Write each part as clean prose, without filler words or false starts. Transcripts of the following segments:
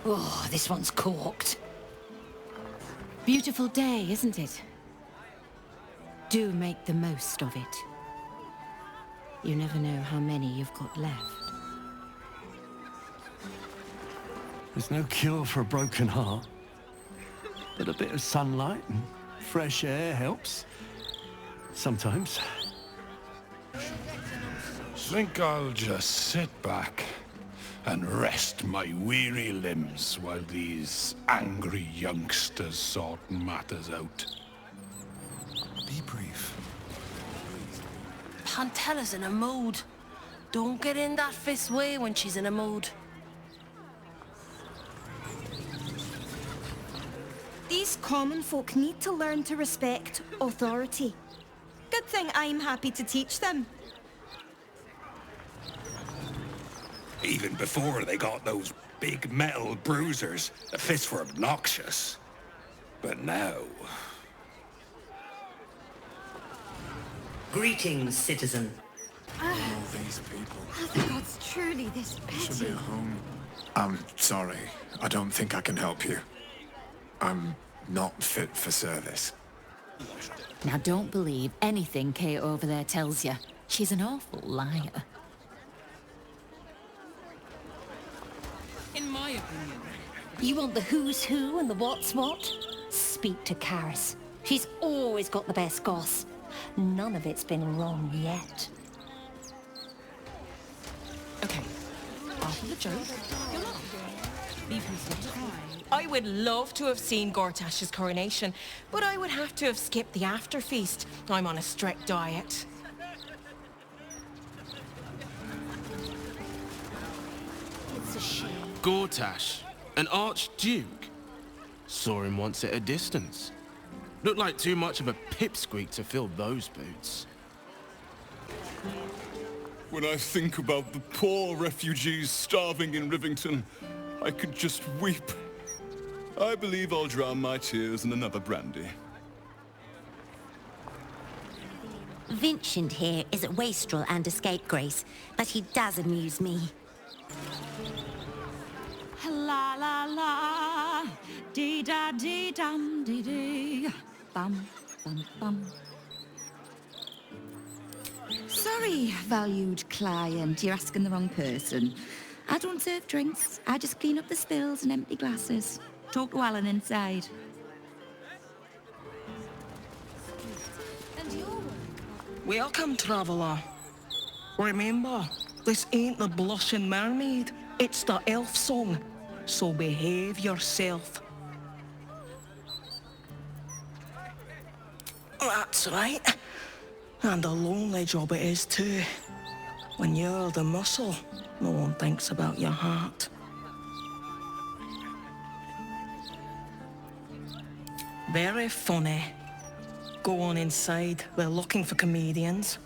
Oh, this one's corked. Beautiful day, isn't it? Do make the most of it. You never know how many you've got left. There's no cure for a broken heart. But a bit of sunlight and fresh air helps. Sometimes. Think I'll just sit back and rest my weary limbs while these angry youngsters sort matters out. Be brief. Pantella's in a mood. Don't get in that fist way when she's in a mood. These common folk need to learn to respect authority. Good thing I'm happy to teach them. Even before they got those big metal bruisers, the fists were obnoxious. But now... Greetings, citizen. All these people. Are the gods truly this Should be petty? at home. I'm sorry. I don't think I can help you. I'm not fit for service. Now don't believe anything Kate over there tells you. She's an awful liar. In my opinion. You want the who's who and the what's what? Speak to Karis. She's always got the best goss. None of it's been wrong yet. Okay. After the joke, you're not. Leave him to try. I would love to have seen Gortash's coronation, but I would have to have skipped the after feast. I'm on a strict diet. It's a shame. Gortash, an archduke. Saw him once at a distance. Looked like too much of a pipsqueak to fill those boots. When I think about the poor refugees starving in Rivington, I could just weep. I believe I'll drown my tears in another brandy. Vincent here is a wastrel and a scapegrace, but he does amuse me. La la la, dee da dee dum dee dee, bum bum bum. Sorry, valued client, you're asking the wrong person. I don't serve drinks. I just clean up the spills and empty glasses. Talk to Alan inside. Welcome, traveller. Remember, this ain't the Blushing Mermaid. It's the elf song. So behave yourself. That's right. And a lonely job it is too. When you're the muscle, no one thinks about your heart. Very funny. Go on inside. We're looking for comedians.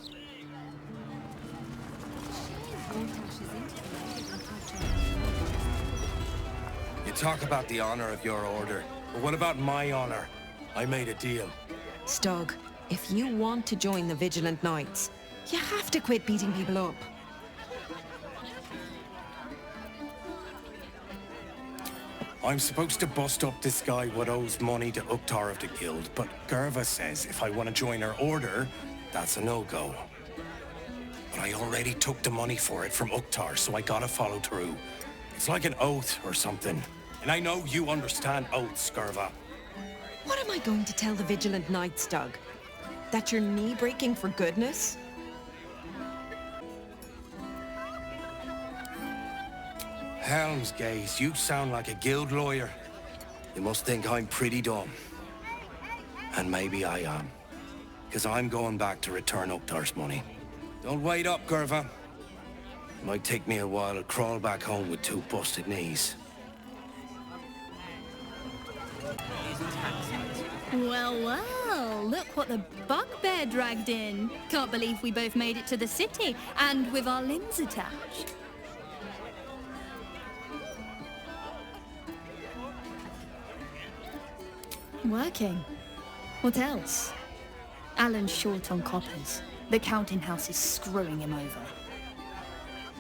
You talk about the honor of your order, but what about my honor? I made a deal. Stug, if you want to join the Vigilant Knights, you have to quit beating people up. I'm supposed to bust up this guy what owes money to Uktar of the Guild, but Gerva says if I want to join her order, that's a no-go. But I already took the money for it from Uktar, so I gotta follow through. It's like an oath or something. And I know you understand oaths, Gerva. What am I going to tell the Vigilant Knights, Doug? That you're knee-breaking for goodness? Helmsgaze, you sound like a guild lawyer. You must think I'm pretty dumb. And maybe I am. Because I'm going back to return Uktar's money. Don't wait up, Gerva. It might take me a while to crawl back home with 2 busted knees. Well, well, look what the bugbear dragged in. Can't believe we both made it to the city, and with our limbs attached. Working. What else? Alan's short on coppers. The counting house is screwing him over.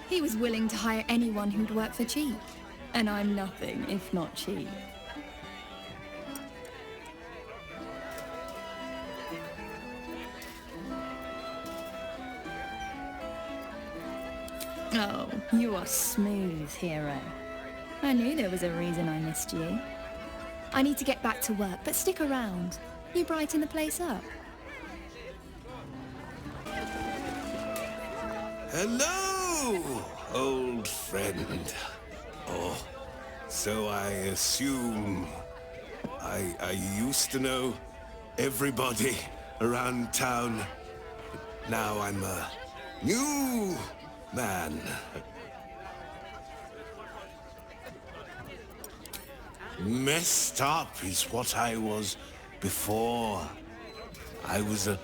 He was willing to hire anyone who'd work for cheap. And I'm nothing if not cheap. Oh, you are smooth, hero. I knew there was a reason I missed you. I need to get back to work, but stick around. You brighten the place up. Hello, old friend. Oh, so I assume I used to know everybody around town. But now I'm a new man. Messed up is what I was before. I was a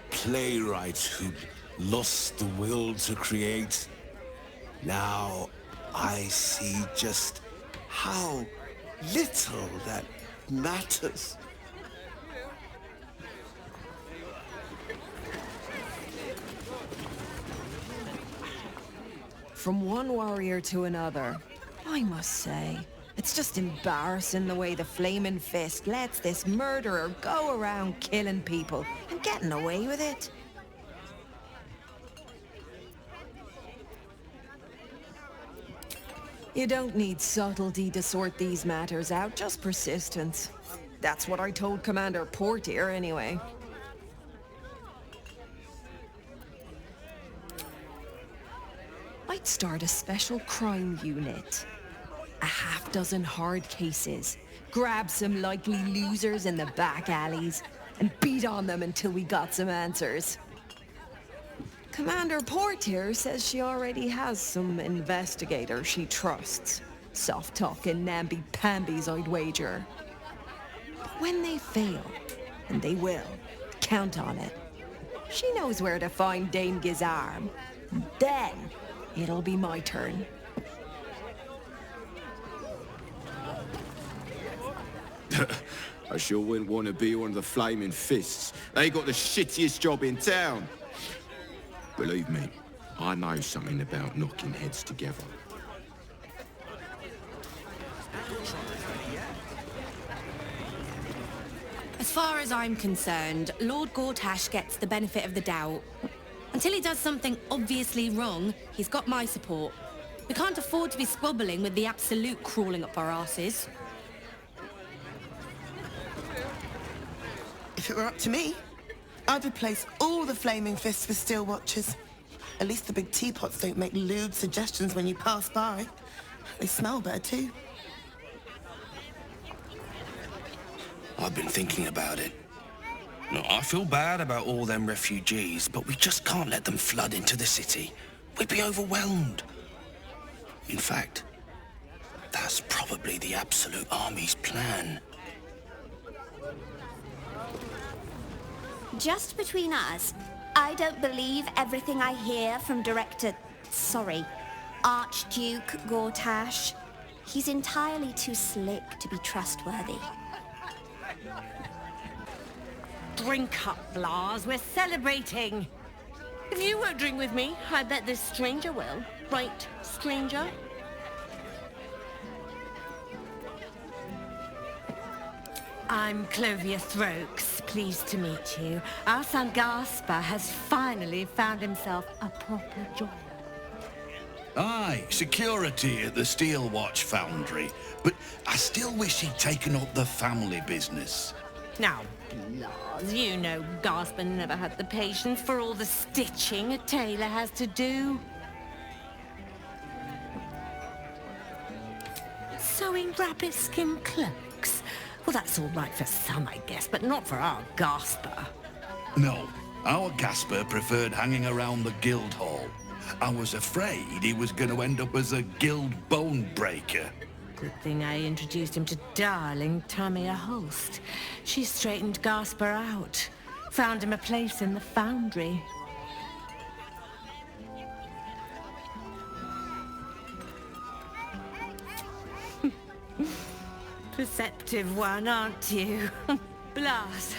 playwright who lost the will to create. Now I see just how little that matters. From one warrior to another, I must say, it's just embarrassing the way the Flaming Fist lets this murderer go around killing people and getting away with it. You don't need subtlety to sort these matters out, just persistence. That's what I told Commander Portier, anyway. I'd start a special crime unit. A half-dozen hard cases. Grab some likely losers in the back alleys and beat on them until we got some answers. Commander Portier says she already has some investigators she trusts. Soft-talking namby-pambies, I'd wager. But when they fail, and they will, count on it. She knows where to find Dame Gizarm. Then, it'll be my turn. I sure wouldn't want to be one of the Flaming Fists. They got the shittiest job in town. Believe me, I know something about knocking heads together. As far as I'm concerned, Lord Gortash gets the benefit of the doubt. Until he does something obviously wrong, he's got my support. We can't afford to be squabbling with the Absolute crawling up our asses. If it were up to me, I'd replace all the Flaming Fists with Steel Watchers. At least the big teapots don't make lewd suggestions when you pass by. They smell better too. I've been thinking about it. No, I feel bad about all them refugees, but we just can't let them flood into the city. We'd be overwhelmed. In fact, that's probably the Absolute Army's plan. Just between us, I don't believe everything I hear from Archduke Gortash. He's entirely too slick to be trustworthy. Drink up, Blas. We're celebrating. If you won't drink with me, I bet this stranger will. Right, stranger? I'm Clovia Throaks. Pleased to meet you. Our son Gaspar has finally found himself a proper job. Aye, security at the Steel Watch Foundry. But I still wish he'd taken up the family business. Now, Blas, you know Gaspar never had the patience for all the stitching a tailor has to do. Sewing rabbit-skin cloaks? Well, that's all right for some, I guess, but not for our Gaspar. No, our Gaspar preferred hanging around the guild hall. I was afraid he was going to end up as a guild bone breaker. Good thing I introduced him to darling Tamia Holst. She straightened Gaspar out. Found him a place in the foundry. Perceptive one, aren't you? Blas,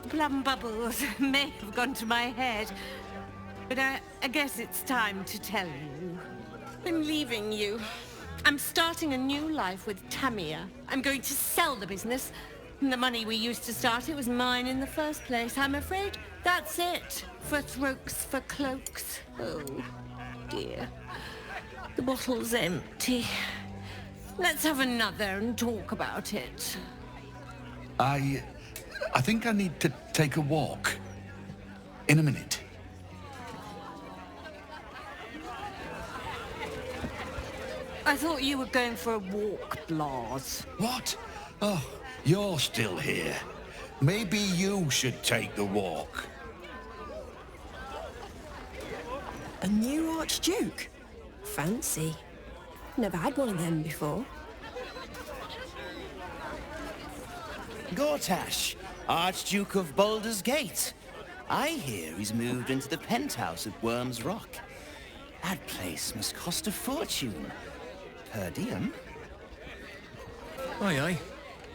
plum bubbles may have gone to my head, but I guess it's time to tell you. I'm leaving you. I'm starting a new life with Tamia. I'm going to sell the business. The money we used to start it was mine in the first place. I'm afraid that's it. For throats, for cloaks. Oh, dear. The bottle's empty. Let's have another and talk about it. I think I need to take a walk. In a minute. I thought you were going for a walk, Blas. What? Oh, you're still here. Maybe you should take the walk. A new Archduke? Fancy. Never had one of them before. Gortash, Archduke of Baldur's Gate. I hear he's moved into the penthouse at Worm's Rock. That place must cost a fortune. Per diem? Aye, aye.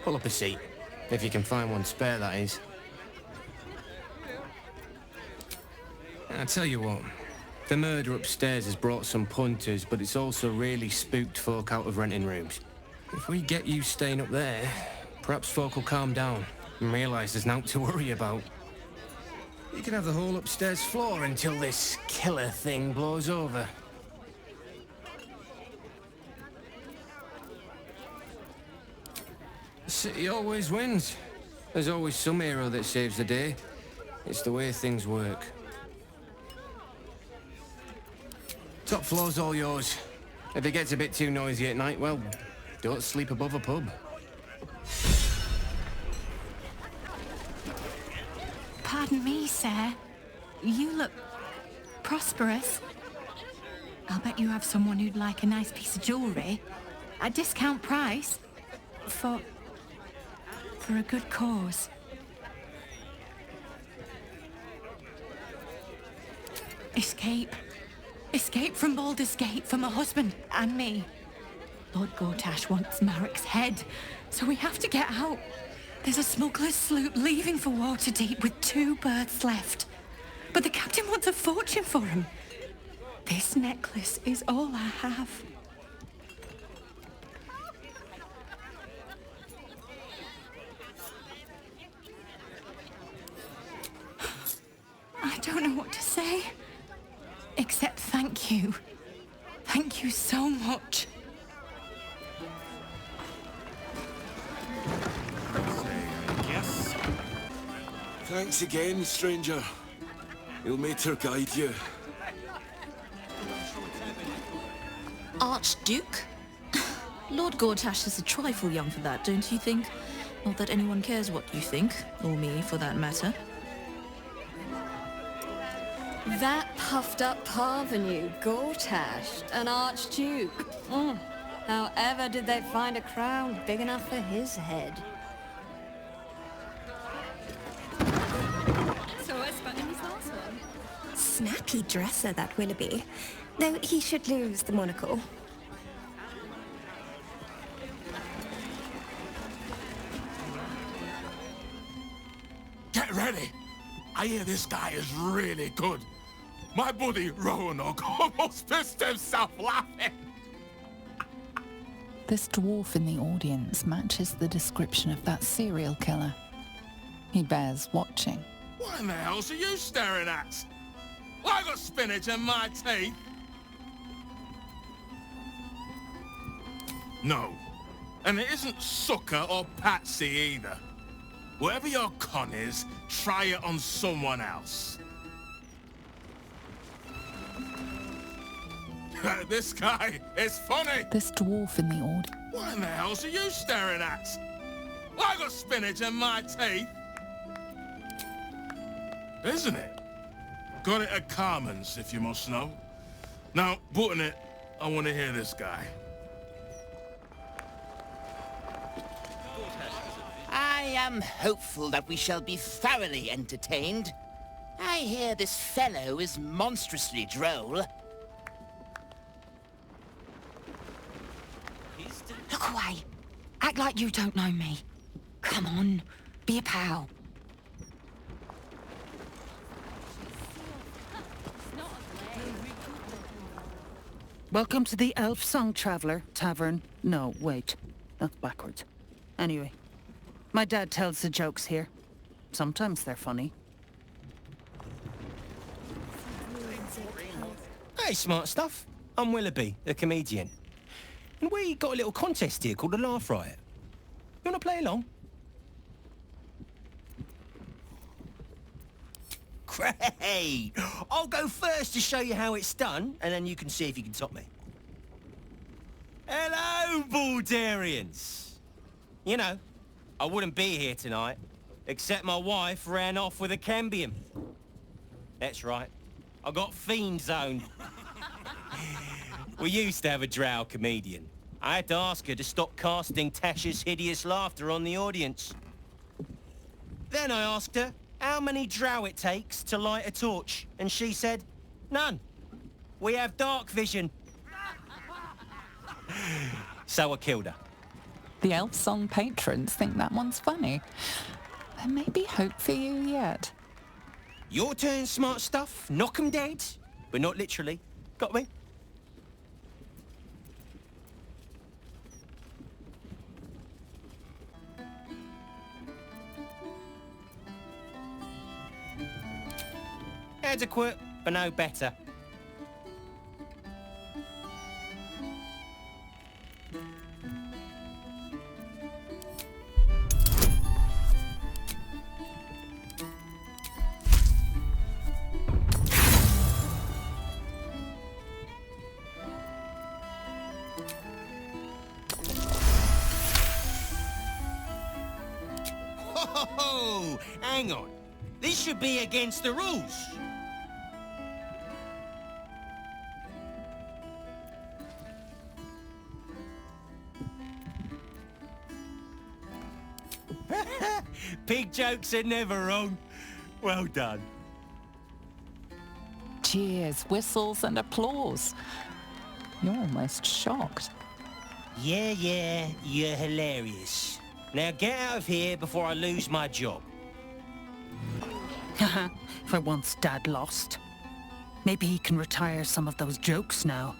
Pull up a seat. If you can find one spare, that is. I tell you what. The murder upstairs has brought some punters, but it's also really spooked folk out of renting rooms. If we get you staying up there, perhaps folk will calm down and realise there's naught to worry about. You can have the whole upstairs floor until this killer thing blows over. The city always wins. There's always some hero that saves the day. It's the way things work. Top floor's all yours. If it gets a bit too noisy at night, well, don't sleep above a pub. Pardon me, sir. You look prosperous. I'll bet you have someone who'd like a nice piece of jewellery. At discount price. For a good cause. Escape. Escape from Baldur's Gate for my husband and me. Lord Gortash wants Marek's head, so we have to get out. There's a smuggler's sloop leaving for Waterdeep with 2 berths left. But the captain wants a fortune for him. This necklace is all I have. I don't know what to say. Except thank you. Thank you so much. Yes. Thanks again, stranger. Ilmater guide you. Archduke? Lord Gortash is a trifle young for that, don't you think? Not that anyone cares what you think, or me for that matter. That puffed up parvenu, Gortash, an Archduke. However did they find a crown big enough for his head? So I spun in his last one. Snappy dresser, that Willoughby. Though he should lose the monocle. Get ready! I hear this guy is really good. My buddy Roanoke almost pissed himself laughing. This dwarf in the audience matches the description of that serial killer. He bears watching. What in the hell's are you staring at? I got spinach in my teeth. No. And it isn't sucker or patsy either. Whatever your con is, try it on someone else. This guy is funny. This dwarf in the audience. What in the hell's are you staring at? I got spinach in my teeth. Isn't it? Got it at Carmen's, if you must know. Now, button it, I want to hear this guy. I am hopeful that we shall be thoroughly entertained. I hear this fellow is monstrously droll. Look away. Act like you don't know me. Come on, be a pal. Welcome to the Elf Song Traveller Tavern. No, wait. That's backwards. Anyway, my dad tells the jokes here. Sometimes they're funny. Hey, smart stuff. I'm Willoughby, the comedian. And we got a little contest here called the Laugh Riot. You want to play along? Great! I'll go first to show you how it's done, and then you can see if you can top me. Hello, Baldarians! You know, I wouldn't be here tonight, except my wife ran off with a cambion. That's right. I got fiend zoned. We used to have a drow comedian. I had to ask her to stop casting Tasha's hideous laughter on the audience. Then I asked her how many drow it takes to light a torch, and she said, none. We have dark vision. So I killed her. The Elf Song patrons think that one's funny. There may be hope for you yet. Your turn, smart stuff. Knock 'em dead, but not literally. Got me? Adequate, but no better. Ho! Hang on. This should be against the rules. Pig jokes are never wrong. Well done. Cheers, whistles and applause. You're almost shocked. Yeah, you're hilarious. Now get out of here before I lose my job. For once Dad lost. Maybe he can retire some of those jokes now.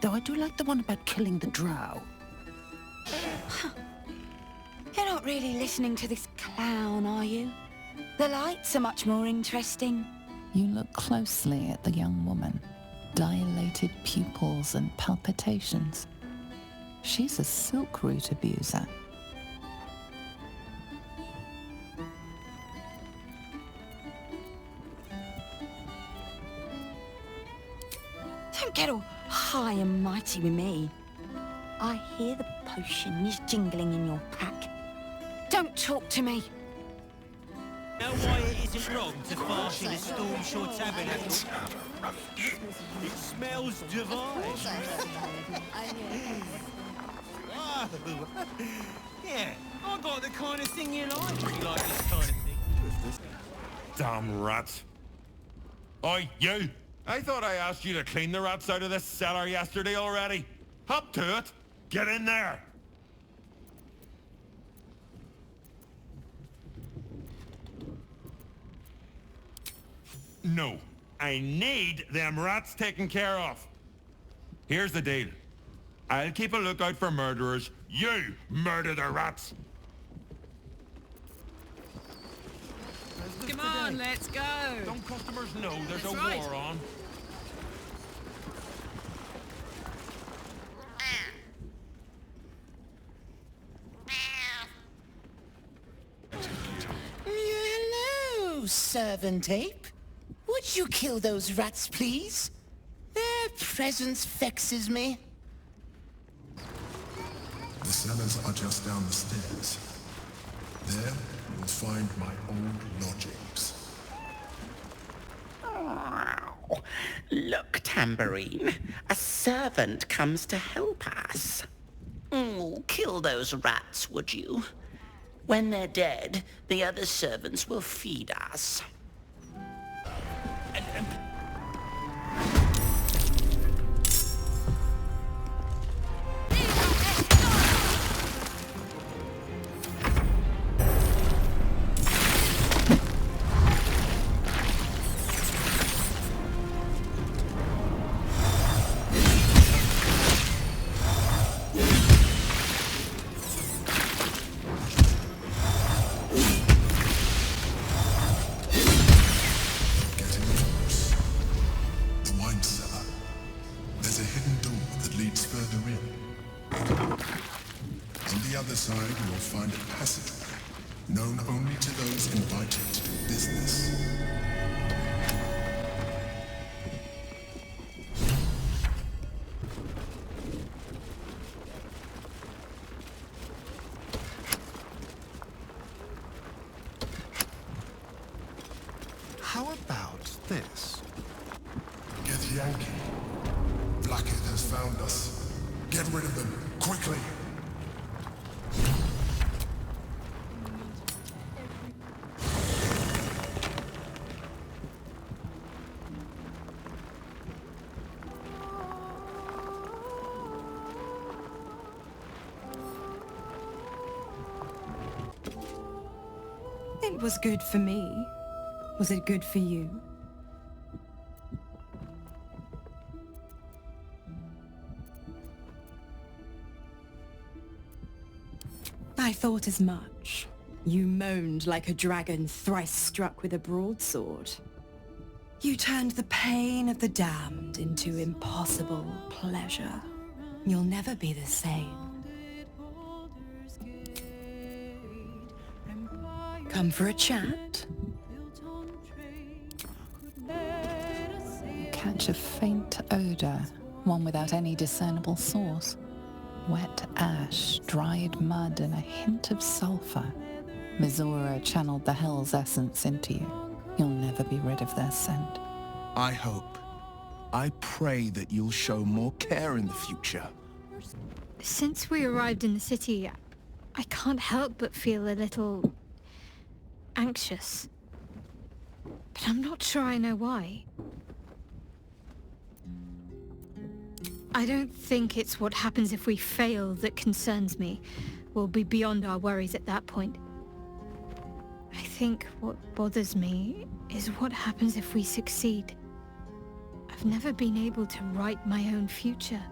Though I do like the one about killing the drow. You're not really listening to this clown, are you? The lights are much more interesting. You look closely at the young woman. Dilated pupils and palpitations. She's a silk root abuser. Don't get all high and mighty with me. I hear the potion is jingling in your pack. Don't talk to me. Know why it isn't wrong to fast in a Stormshore tabernacle? It smells divine. Whoa. Yeah, I got the kind of thing you like. You like this kind of thing? Damn rats. Oi, you! I thought I asked you to clean the rats out of this cellar yesterday already. Hop to it. Get in there. No, I need them rats taken care of. Here's the deal. I'll keep a lookout for murderers. You murder the rats. Come on, let's go. Don't customers know there's That's a right. war on? Hello, servant ape. Would you kill those rats, please? Their presence vexes me. The cellars are just down the stairs. There, you'll find my old lodgings. Oh, look, Tambourine. A servant comes to help us. Oh, kill those rats, would you? When they're dead, the other servants will feed us. other side, you will find a passage, known only to those invited to do business. How about this? Get Yankee. Blackheath has found us. Get rid of them, quickly! It was good for me. Was it good for you? I thought as much. You moaned like a dragon thrice struck with a broadsword. You turned the pain of the damned into impossible pleasure. You'll never be the same. Come for a chat? You catch a faint odor, one without any discernible source. Wet ash, dried mud, and a hint of sulfur. Mizora channeled the Hell's essence into you. You'll never be rid of their scent. I hope. I pray that you'll show more care in the future. Since we arrived in the city, I can't help but feel a little anxious. But I'm not sure I know why. I don't think it's what happens if we fail that concerns me. We'll be beyond our worries at that point. I think what bothers me is what happens if we succeed. I've never been able to write my own future.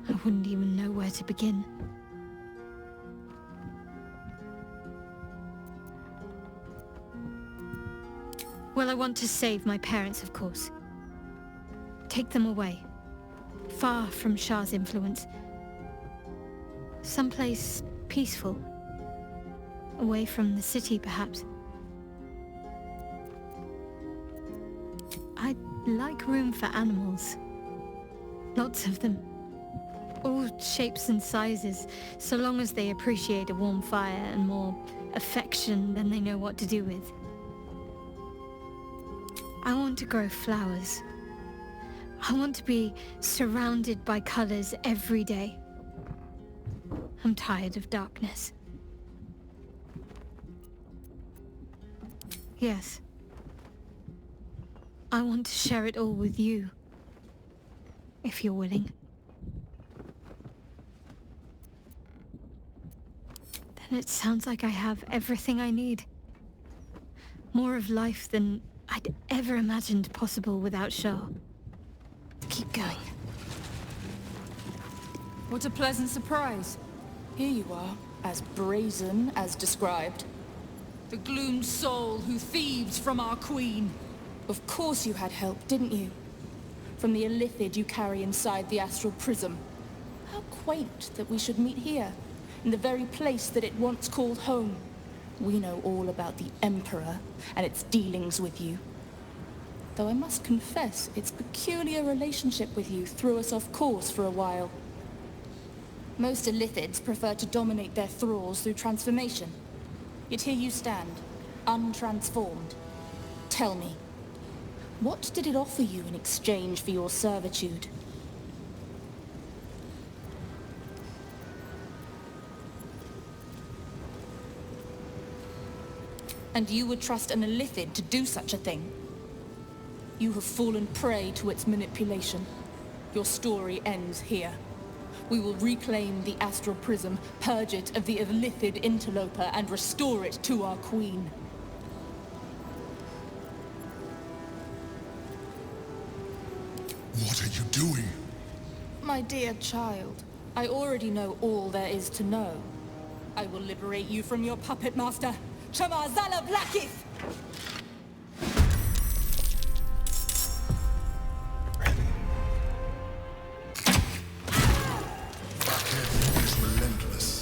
I wouldn't even know where to begin. Well, I want to save my parents, of course. Take them away. Far from Shah's influence. Someplace peaceful. Away from the city, perhaps. I'd like room for animals. Lots of them. All shapes and sizes, so long as they appreciate a warm fire and more affection than they know what to do with. I want to grow flowers. I want to be surrounded by colors every day. I'm tired of darkness. Yes. I want to share it all with you. If you're willing. Then it sounds like I have everything I need. More of life than I'd ever imagined possible without Shah. Keep going. What a pleasant surprise. Here you are, as brazen as described. The gloomed soul who thieves from our queen. Of course you had help, didn't you? From the illithid you carry inside the astral prism. How quaint that we should meet here, in the very place that it once called home. We know all about the Emperor and its dealings with you. Though I must confess, its peculiar relationship with you threw us off course for a while. Most illithids prefer to dominate their thralls through transformation. Yet here you stand, untransformed. Tell me, what did it offer you in exchange for your servitude? And you would trust an illithid to do such a thing? You have fallen prey to its manipulation. Your story ends here. We will reclaim the astral prism, purge it of the illithid interloper, and restore it to our queen. What are you doing? My dear child, I already know all there is to know. I will liberate you from your puppet master, Chamazala Blackheath! Blackheath is relentless.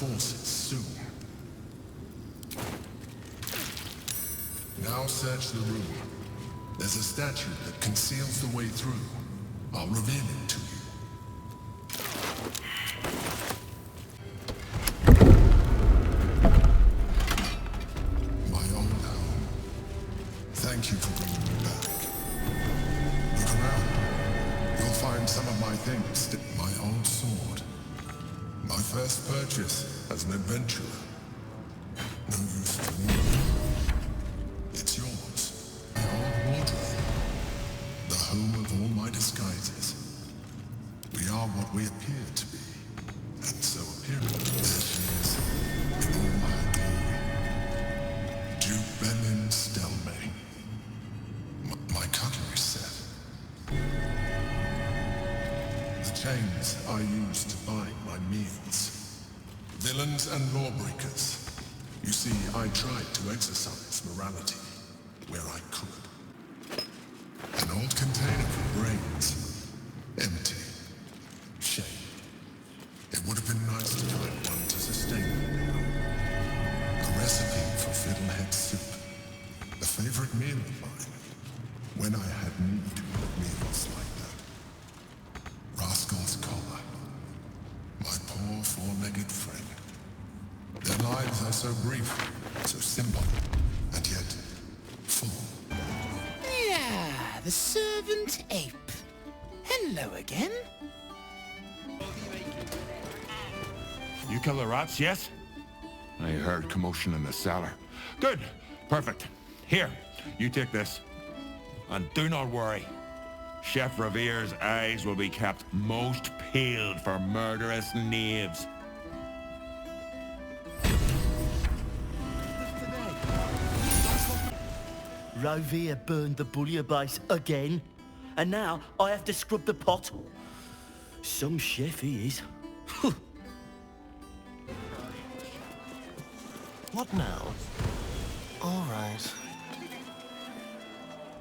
forces soon. Now search the room. There's a statue that conceals the way through. I'll reveal it to you. My old home. Thank you for bringing me back. Look around. You'll find some of my things. My old sword. My first purchase as an adventurer. No use to me. It's yours. My old wardrobe. The home of all my disguises. We are what we appear to be. And so appearing, there she is. In all my being. Duke Belin Stelmane. My cutlery set. The chains I use to bind my meals. Villains and lawbreakers. You see, I tried to exercise morality where I could. An old container for brains. Empty. Shame. It would have been nice to find one to sustain me. A recipe for fiddlehead soup. A favorite meal of mine. When I had need of meals like that. Rascal's collar. My poor four-legged friend. Their lives are so brief, so simple, and yet full. Yeah, the servant ape. Hello again. You kill the rats, yes? I heard commotion in the cellar. Good. Perfect. Here, you take this. And do not worry. Chef Revere's eyes will be kept most peeled for murderous knaves. Rovere burned the bouillabaisse again, and now I have to scrub the pot. Some chef he is. What now? All right.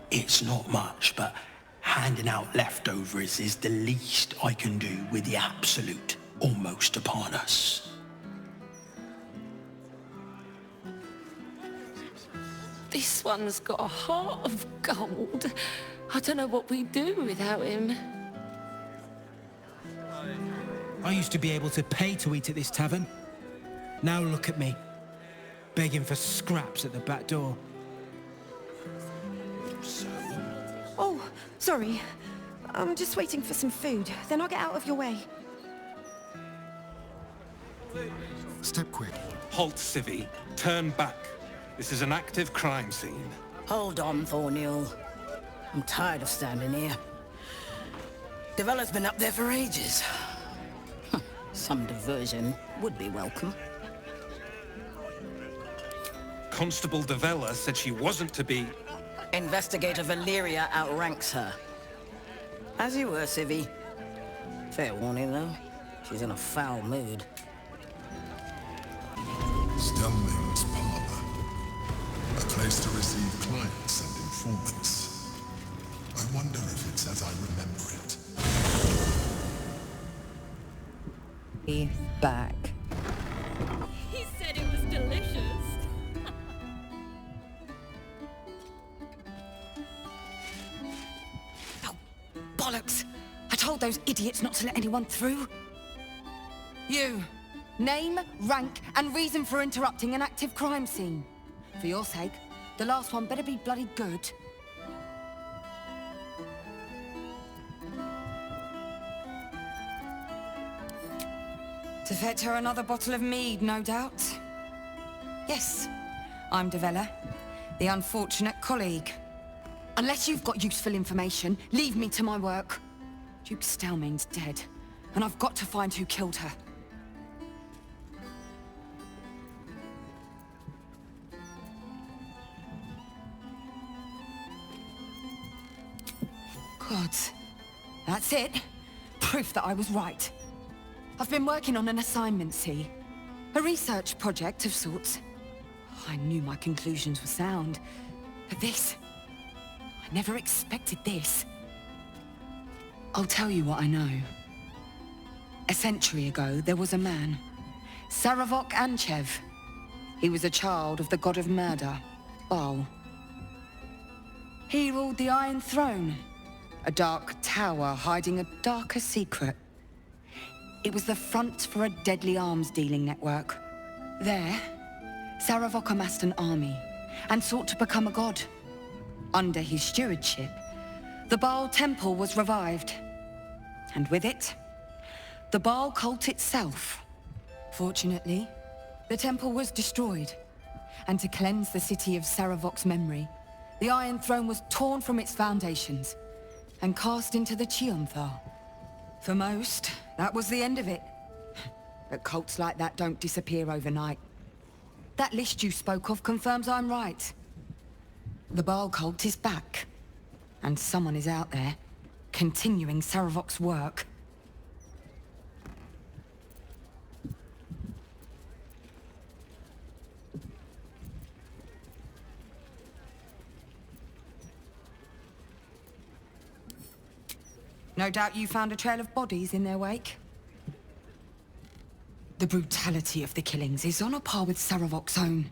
It's not much, but handing out leftovers is the least I can do with the absolute almost upon us. This one's got a heart of gold. I don't know what we'd do without him. I used to be able to pay to eat at this tavern. Now look at me, begging for scraps at the back door. Oh, sorry. I'm just waiting for some food. Then I'll get out of your way. Step quick. Halt, Civvy. Turn back. This is an active crime scene. Hold on, Thornhill. I'm tired of standing here. Devella's been up there for ages. Some diversion would be welcome. Constable Devella said she wasn't to be... Investigator Valeria outranks her. As you were, Civvy. Fair warning, though. She's in a foul mood. Stelmane's parlor. A place to receive clients and informants. I wonder if it's as I remember it. Be back. He said it was delicious. Bollocks! I told those idiots not to let anyone through. You. Name, rank, and reason for interrupting an active crime scene. For your sake, the last one better be bloody good. To fetch her another bottle of mead, no doubt. Yes, I'm Devella, the unfortunate colleague. Unless you've got useful information, leave me to my work. Duke Stelmane's dead, and I've got to find who killed her. Gods. That's it. Proof that I was right. I've been working on an assignment, see? A research project of sorts. I knew my conclusions were sound, but this... I never expected this. I'll tell you what I know. A century ago, there was a man. Sarevok Anchev. He was a child of the god of murder, Baal. He ruled the Iron Throne, a dark tower hiding a darker secret. It was the front for a deadly arms-dealing network. There, Sarevok amassed an army and sought to become a god. Under his stewardship, the Baal Temple was revived. And with it, the Baal cult itself. Fortunately, the temple was destroyed. And to cleanse the city of Sarevok's memory, the Iron Throne was torn from its foundations and cast into the Chionthar. For most, that was the end of it. But cults like that don't disappear overnight. That list you spoke of confirms I'm right. The Baal cult is back. And someone is out there, continuing Sarevok's work. No doubt you found a trail of bodies in their wake. The brutality of the killings is on a par with Sarevok's own.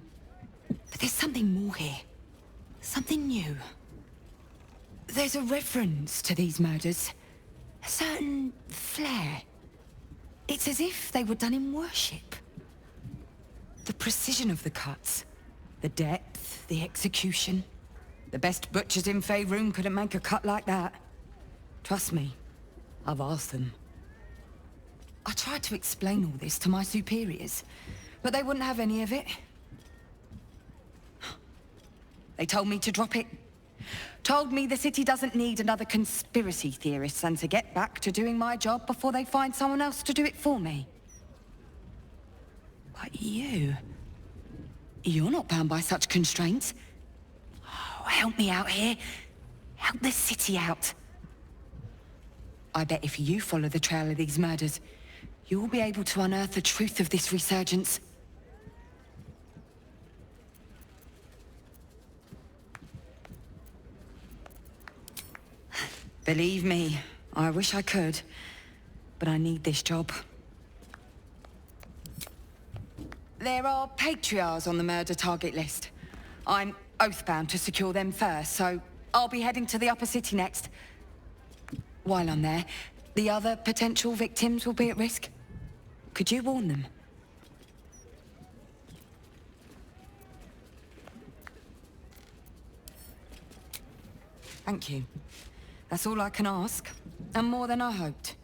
But there's something more here. Something new. There's a reference to these murders. A certain flair. It's as if they were done in worship. The precision of the cuts. The depth, the execution. The best butchers in Faerun couldn't make a cut like that. Trust me, I've asked them. I tried to explain all this to my superiors, but they wouldn't have any of it. They told me to drop it. Told me the city doesn't need another conspiracy theorist and to get back to doing my job before they find someone else to do it for me. But you're not bound by such constraints. Oh, help me out here. Help the city out. I bet if you follow the trail of these murders, you'll be able to unearth the truth of this resurgence. Believe me, I wish I could, but I need this job. There are patriarchs on the murder target list. I'm oathbound to secure them first, so I'll be heading to the upper city next. While I'm there, the other potential victims will be at risk. Could you warn them? Thank you. That's all I can ask, and more than I hoped.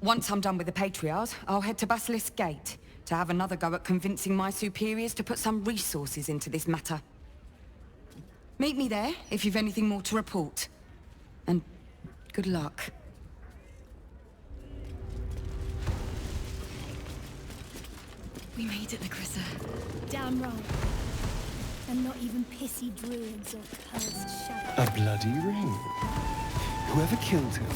Once I'm done with the Patriarchs, I'll head to Basilisk Gate to have another go at convincing my superiors to put some resources into this matter. Meet me there if you've anything more to report. And good luck. We made it, Lacrissa. Damn right. And not even pissy druids or cursed shadows. A bloody ring. Whoever killed him,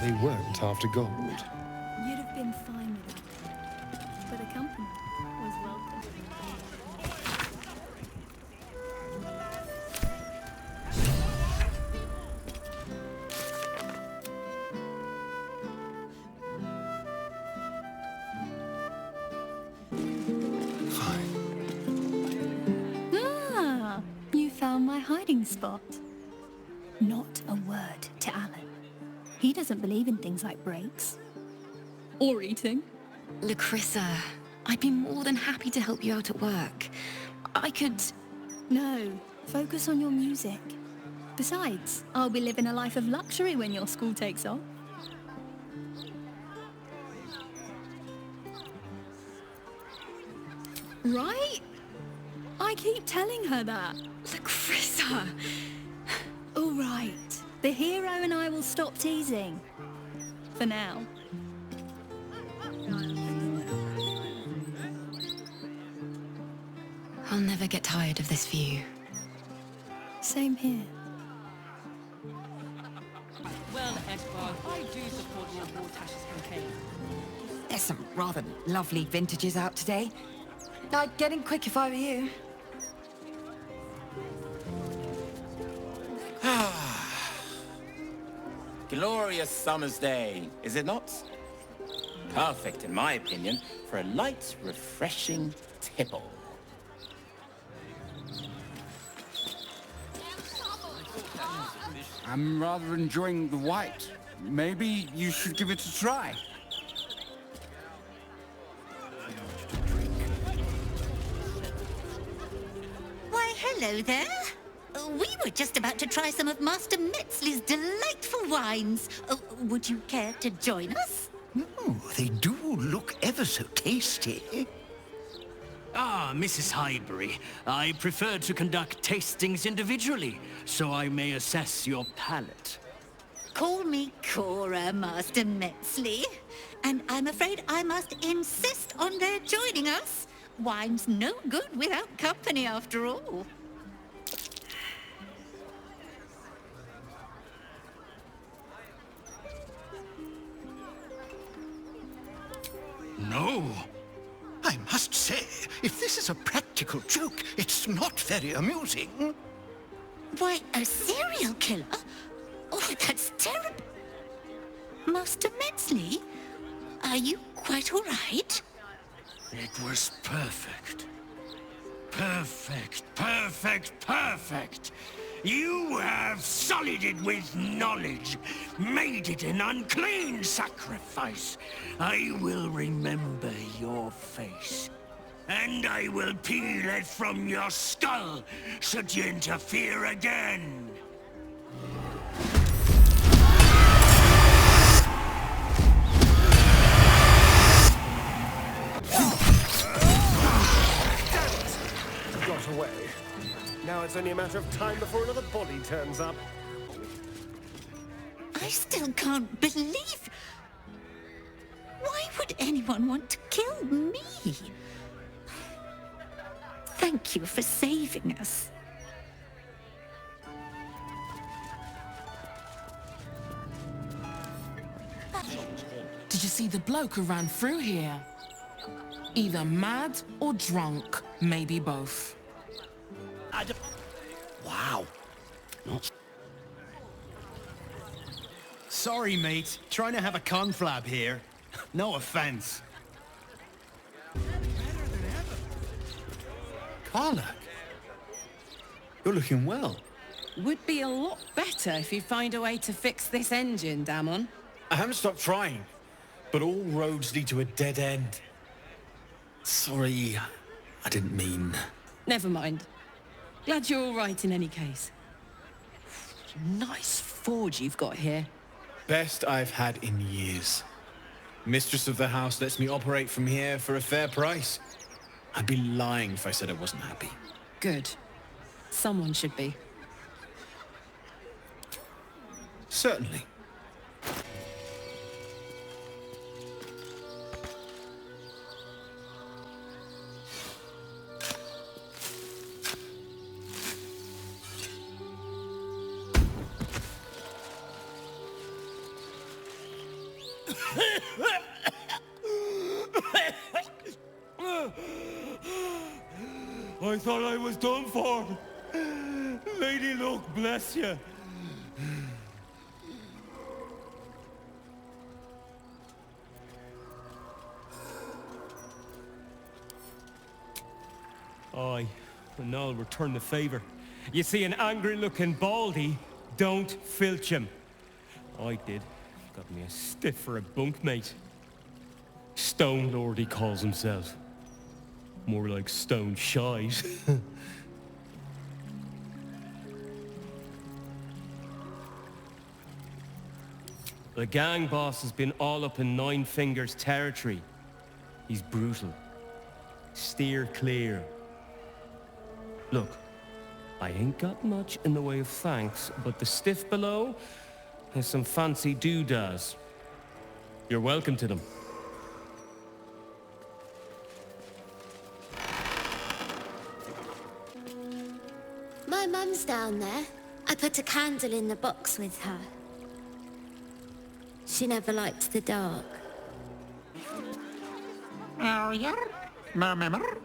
they weren't after gold. You'd have been fine with that. But the company was welcome. Found my hiding spot. Not a word to Alan. He doesn't believe in things like breaks. Or eating. Lacrissa, I'd be more than happy to help you out at work. I could... No, focus on your music. Besides, I'll be living a life of luxury when your school takes off. Right? I keep telling her that. Lacrissa! All right. The hero and I will stop teasing. For now. I'll never get tired of this view. Same here. Well, Esper, I do support your Bortash's campaign. There's some rather lovely vintages out today. I'd get in quick if I were you. Glorious summer's day, is it not? Perfect, in my opinion, for a light, refreshing tipple. I'm rather enjoying the white. Maybe you should give it a try. Why, hello there. We were just about to try some of Master Metzley's delightful wines. Would you care to join us? Oh, they do look ever so tasty. Ah, Mrs. Highbury, I prefer to conduct tastings individually, so I may assess your palate. Call me Cora, Master Metzley. And I'm afraid I must insist on their joining us. Wine's no good without company, after all. No. I must say, if this is a practical joke, it's not very amusing. Why, a serial killer? Oh, that's terrible. Master Metzley, are you quite all right? It was perfect. Perfect, perfect, perfect! You have sullied it with knowledge, made it an unclean sacrifice. I will remember your face, and I will peel it from your skull should you interfere again. Got away. Now it's only a matter of time before another body turns up. I still can't believe... Why would anyone want to kill me? Thank you for saving us. Did you see the bloke who ran through here? Either mad or drunk, maybe both. Wow. Sorry, mate. Trying to have a conflab here. No offense. Karlach, you're looking well. Would be a lot better if you find a way to fix this engine, Damon. I haven't stopped trying, but all roads lead to a dead end. Sorry, I didn't mean... Never mind. Glad you're all right in any case. Nice forge you've got here. Best I've had in years. Mistress of the house lets me operate from here for a fair price. I'd be lying if I said I wasn't happy. Good. Someone should be. Certainly. I thought I was done for. Lady Luck, bless you. Aye, and now I'll return the favour. You see, an angry-looking baldy, don't filch him. I did. Got me a stiff for a bunkmate. Stone Lord, he calls himself. More like stone shite. The gang boss has been all up in Nine Fingers territory. He's brutal. Steer clear. Look, I ain't got much in the way of thanks, but the stiff below has some fancy doodads. You're welcome to them. My mum's down there. I put a candle in the box with her. She never liked the dark. Oh, yeah? Remember?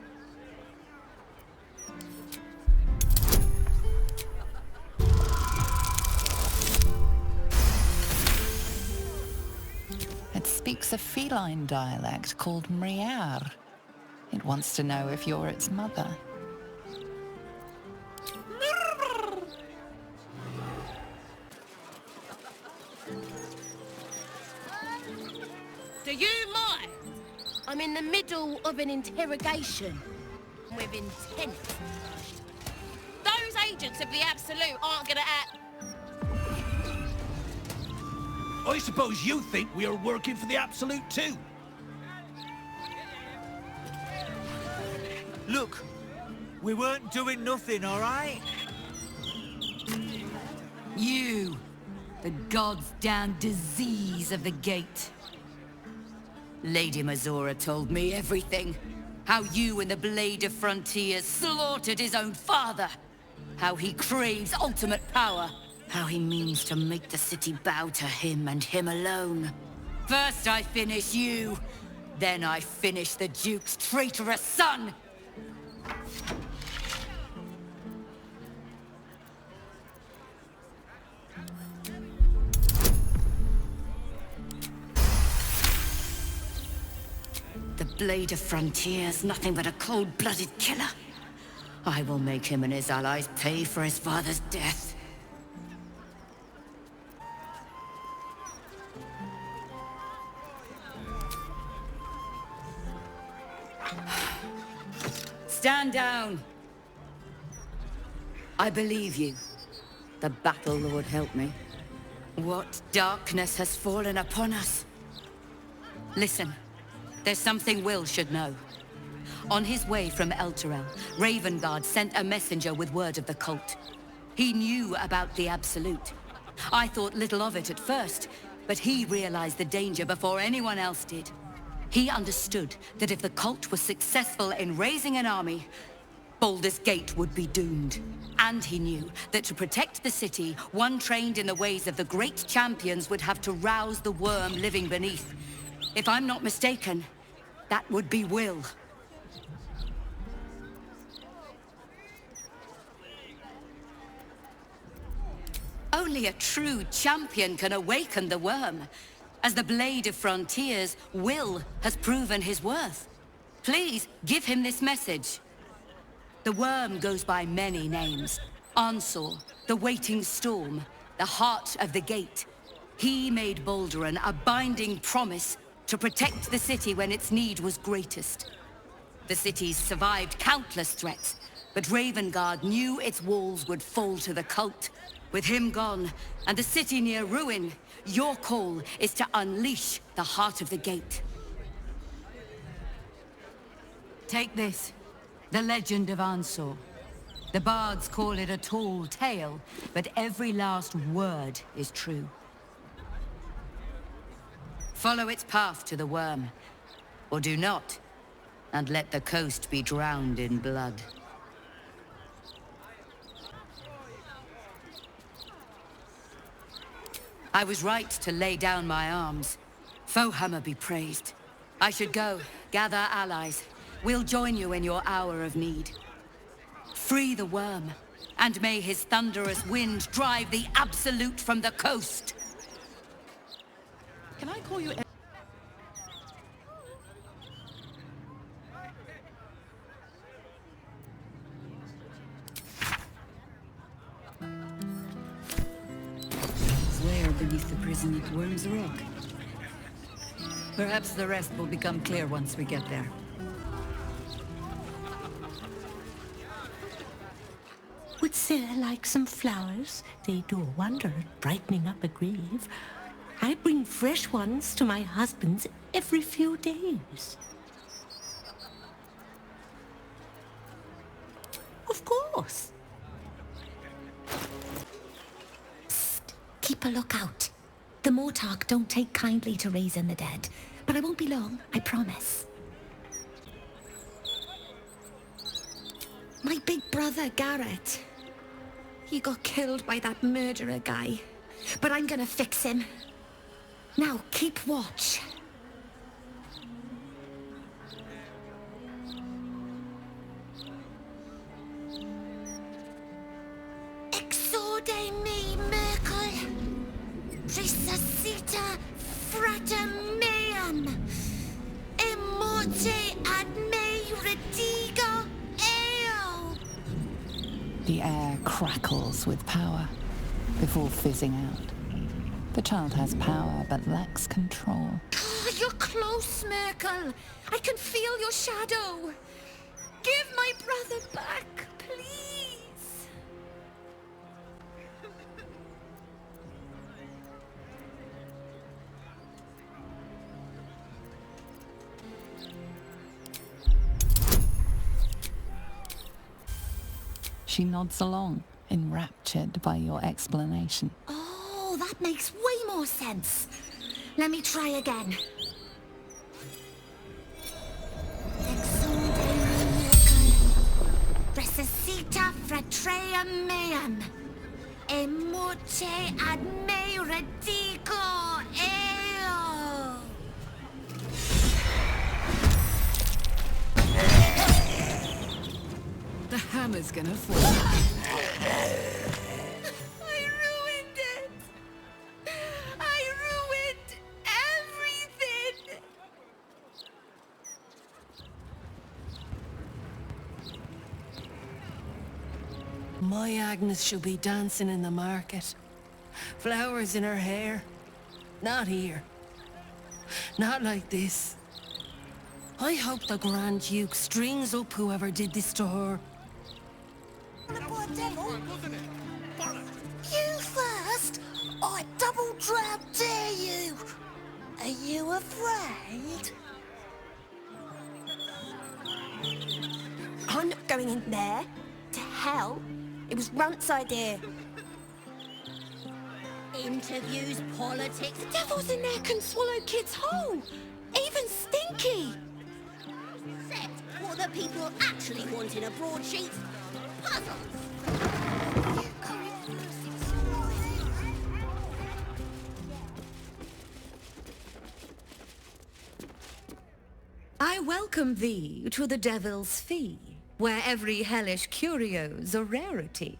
Let's speak speaks a feline dialect called Mriar. It wants to know if you're its mother. Do you mind? I'm in the middle of an interrogation with intent. Those agents of the Absolute aren't gonna act... I suppose you think we are working for the Absolute too? Look, we weren't doing nothing, all right? You, the goddamn disease of the gate. Lady Mazora told me everything. How you and the Blade of Frontiers slaughtered his own father. How he craves ultimate power. How he means to make the city bow to him and him alone. First I finish you, then I finish the Duke's traitorous son! The Blade of Frontiers, nothing but a cold-blooded killer. I will make him and his allies pay for his father's death. Stand down. I believe you. The Battle Lord help me. What darkness has fallen upon us? Listen, there's something Will should know. On his way from Elturel, Ravengard sent a messenger with word of the cult. He knew about the Absolute. I thought little of it at first, but he realized the danger before anyone else did. He understood that if the cult was successful in raising an army, Baldur's Gate would be doomed. And he knew that to protect the city, one trained in the ways of the great champions would have to rouse the worm living beneath. If I'm not mistaken, that would be Will. Only a true champion can awaken the worm. As the Blade of Frontiers, Will has proven his worth. Please, give him this message. The worm goes by many names. Ansor, the Waiting Storm, the Heart of the Gate. He made Balduran a binding promise to protect the city when its need was greatest. The city's survived countless threats, but Ravengard knew its walls would fall to the cult. With him gone, and the city near ruin, your call is to unleash the Heart of the Gate. Take this, the legend of Ansor. The bards call it a tall tale, but every last word is true. Follow its path to the worm, or do not, and let the coast be drowned in blood. I was right to lay down my arms. Fohammer be praised. I should go, gather allies. We'll join you in your hour of need. Free the worm, and may his thunderous wind drive the Absolute from the coast. Can I call you... Where beneath the prison at Worm's Rock? Perhaps the rest will become clear once we get there. Would Sarah like some flowers? They do a wonder at brightening up a grave. I bring fresh ones to my husband's every few days. Of course. Psst. Keep a lookout. The Mortarch don't take kindly to raising the dead, but I won't be long, I promise. My big brother, Garrett. He got killed by that murderer guy, but I'm gonna fix him. Now, keep watch. Exorde me, Merkel. Resuscita frater mea. meam. Immorte ad me redigo eo. The air crackles with power before fizzing out. The child has power but lacks control. Oh, you're close, Merkel. I can feel your shadow. Give my brother back, please. She nods along, enraptured by your explanation. Oh, that makes way more sense. Let me try again. Exude Merkel. Resuscita fratrea meam. Immorte ad me redigo eo. The hammer's gonna fall. I ruined it. I ruined everything. My Agnes shall be dancing in the market. Flowers in her hair. Not here. Not like this. I hope the Grand Duke strings up whoever did this to her. You first. I double drab dare you. Are you afraid? I'm not going in there. To hell. It was Runt's idea. Interviews, politics. The devils in there can swallow kids whole. Even Stinky. Set what the people actually want in a broadsheet. Puzzles. I welcome thee to the Devil's Fee, where every hellish curio's a rarity.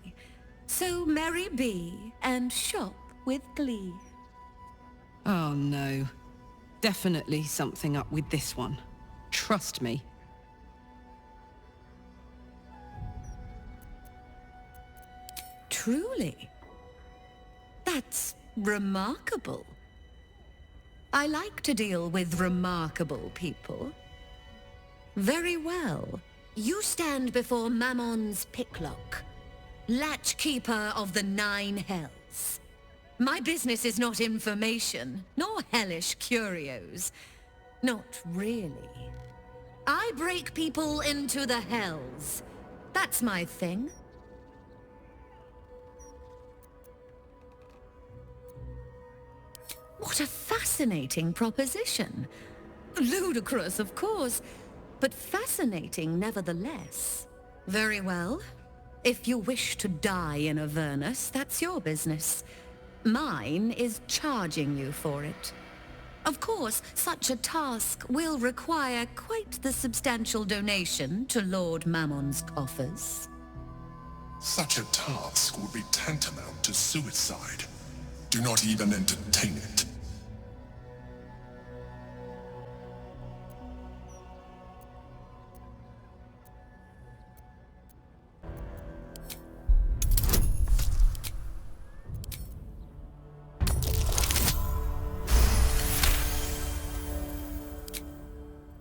So merry be, and shop with glee. Oh no. Definitely something up with this one. Trust me. Truly? That's remarkable. I like to deal with remarkable people. Very well. You stand before Mammon's picklock, latchkeeper of the 9 hells. My business is not information, nor hellish curios. Not really. I break people into the hells. That's my thing. What a fascinating proposition. Ludicrous, of course, but fascinating nevertheless. Very well. If you wish to die in Avernus, that's your business. Mine is charging you for it. Of course, such a task will require quite the substantial donation to Lord Mammon's coffers. Such a task would be tantamount to suicide. Do not even entertain it.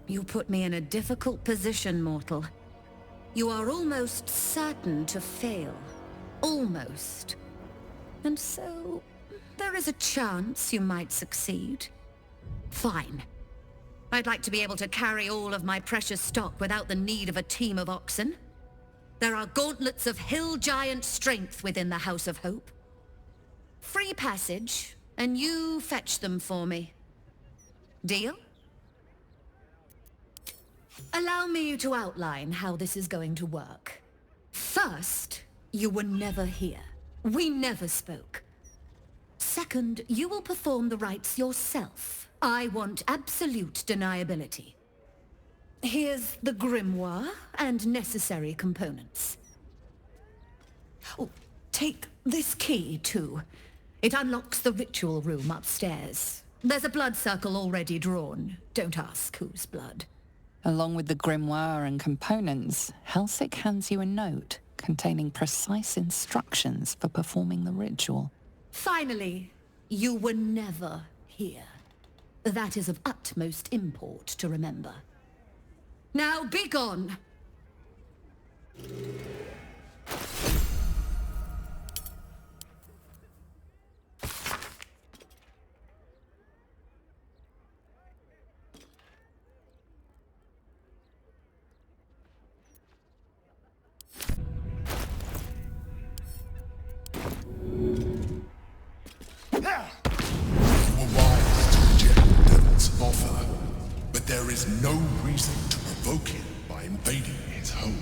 You put me in a difficult position, mortal. You are almost certain to fail. Almost. And so, there is a chance you might succeed. Fine. I'd like to be able to carry all of my precious stock without the need of a team of oxen. There are gauntlets of hill giant strength within the House of Hope. Free passage, and you fetch them for me. Deal? Allow me to outline how this is going to work. First, you were never here. We never spoke. Second, you will perform the rites yourself. I want absolute deniability. Here's the grimoire and necessary components. Oh, take this key, too. It unlocks the ritual room upstairs. There's a blood circle already drawn. Don't ask whose blood. Along with the grimoire and components, Helsik hands you a note containing precise instructions for performing the ritual. Finally, you were never here. That is of utmost import to remember. Now be gone! Offer, but there is no reason to provoke him by invading his home.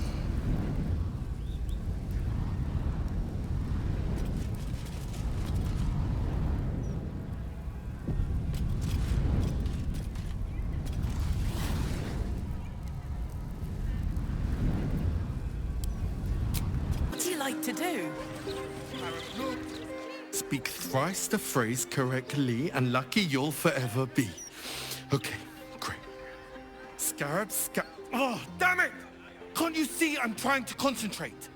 What do you like to do? Speak thrice the phrase correctly, and lucky you'll forever be. Okay, great. Oh, damn it! Can't you see I'm trying to concentrate?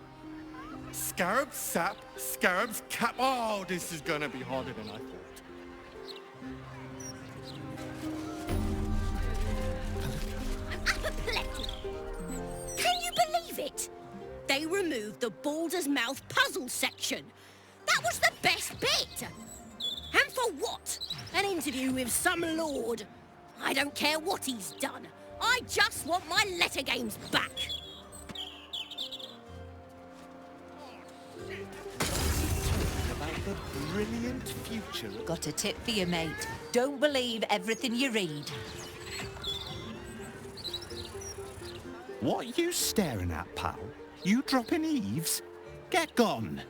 Scarab sap, scarab's cap. Oh, this is gonna be harder than I thought. Apoplectic. Can you believe it? They removed the Baldur's Mouth puzzle section. That was the best bit. And for what? An interview with some lord. I don't care what he's done. I just want my letter games back. About the brilliant future. Got a tip for you, mate. Don't believe everything you read. What are you staring at, pal? You dropping eaves? Get gone.